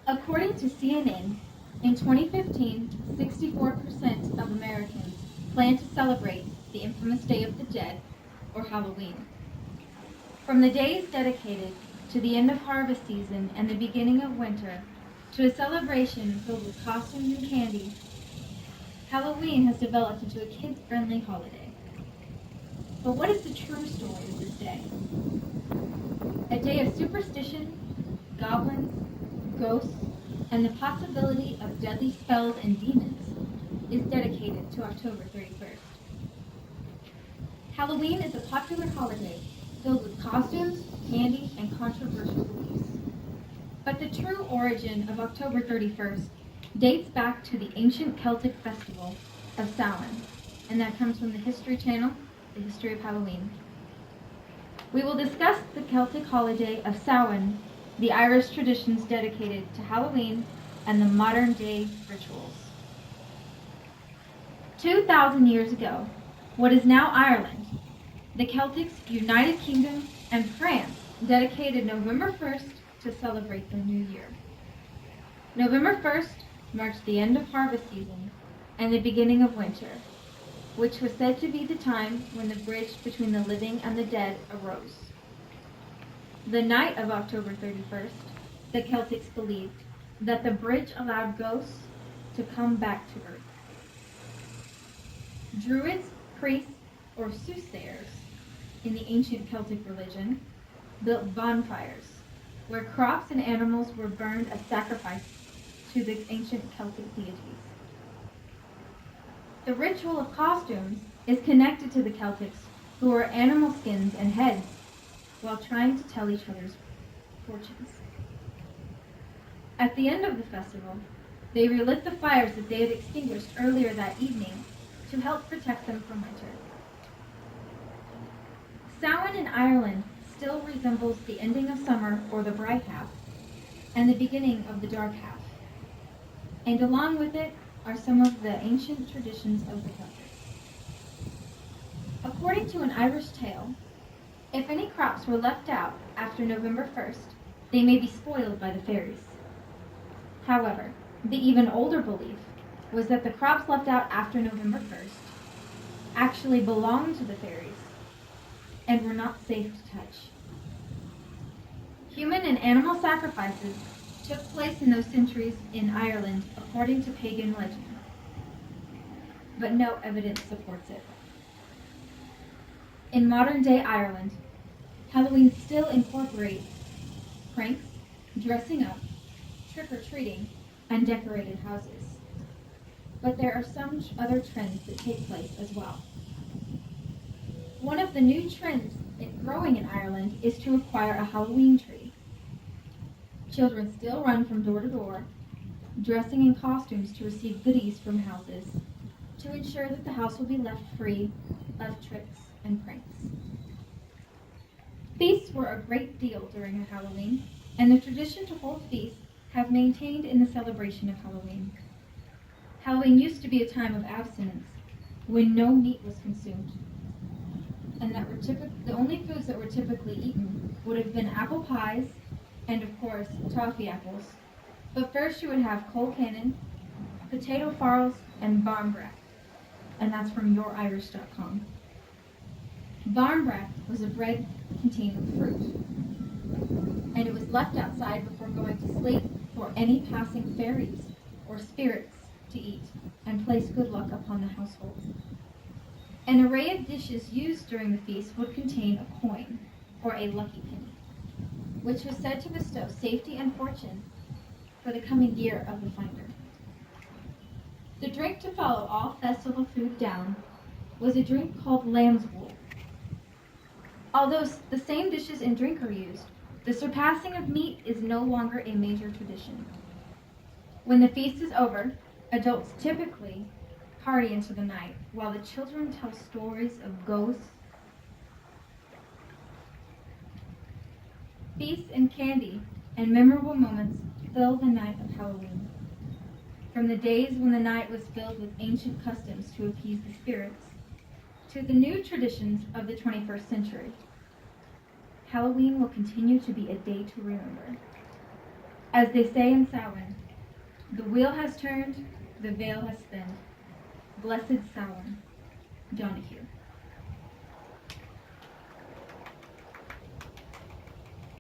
According to CNN, in 2015, 64% of Americans plan to celebrate the infamous Day of the Dead, or Halloween. From the days dedicated to the end of harvest season and the beginning of winter, to a celebration filled with costumes and candy, Halloween has developed into a kids-friendly holiday. But what is the true story of this day? A day of superstition, goblins, ghosts, and the possibility of deadly spells and demons is dedicated to October 31st. Halloween is a popular holiday filled with costumes, candy, and controversial beliefs. But the true origin of October 31st dates back to the ancient Celtic festival of Samhain, and that comes from the History Channel, The History of Halloween. We will discuss the Celtic holiday of Samhain, the Irish traditions dedicated to Halloween, and the modern-day rituals. 2,000 years ago, what is now Ireland, the Celtics, United Kingdom, and France dedicated November 1st to celebrate the new year. November 1st marks the end of harvest season and the beginning of winter, which was said to be the time when the bridge between the living and the dead arose. The night of October 31st, the Celtics believed that the bridge allowed ghosts to come back to Earth. Druids, priests, or soothsayers in the ancient Celtic religion built bonfires where crops and animals were burned as sacrifice to the ancient Celtic deities. The ritual of costumes is connected to the Celtics, who wore animal skins and heads while trying to tell each other's fortunes. At the end of the festival, they relit the fires that they had extinguished earlier that evening to help protect them from winter. Samhain in Ireland still resembles the ending of summer, or the bright half, and the beginning of the dark half. And along with it are some of the ancient traditions of the Celtics. According to an Irish tale, if any crops were left out after November 1st, they may be spoiled by the fairies. However, the even older belief was that the crops left out after November 1st actually belonged to the fairies and were not safe to touch. Human and animal sacrifices took place in those centuries in Ireland according to pagan legend, but no evidence supports it. In modern-day Ireland, Halloween still incorporates pranks, dressing up, trick-or-treating, and decorated houses. But there are some other trends that take place as well. One of the new trends growing in Ireland is to acquire a Halloween tree. Children still run from door to door, dressing in costumes to receive goodies from houses, to ensure that the house will be left free of tricks and pranks. Feasts were a great deal during Halloween, and the tradition to hold feasts have maintained in the celebration of Halloween. Halloween used to be a time of abstinence, when no meat was consumed, and that the only foods that were typically eaten would have been apple pies and, of course, toffee apples. But first you would have colcannon, potato farls, and barmbrack, and that's from yourirish.com. Barmbrack was a bread containing fruit, and it was left outside before going to sleep for any passing fairies or spirits to eat and place good luck upon the household. An array of dishes used during the feast would contain a coin, or a lucky penny, which was said to bestow safety and fortune for the coming year of the finder. The drink to follow all festival food down was a drink called lamb's wool. Although the same dishes and drink are used, the surpassing of meat is no longer a major tradition. When the feast is over, adults typically party into the night, while the children tell stories of ghosts. Feasts and candy and memorable moments fill the night of Halloween. From the days when the night was filled with ancient customs to appease the spirits, to the new traditions of the 21st century, Halloween will continue to be a day to remember. As they say in Samhain, the wheel has turned, the veil has spinned. Blessed Samhain, Donahue.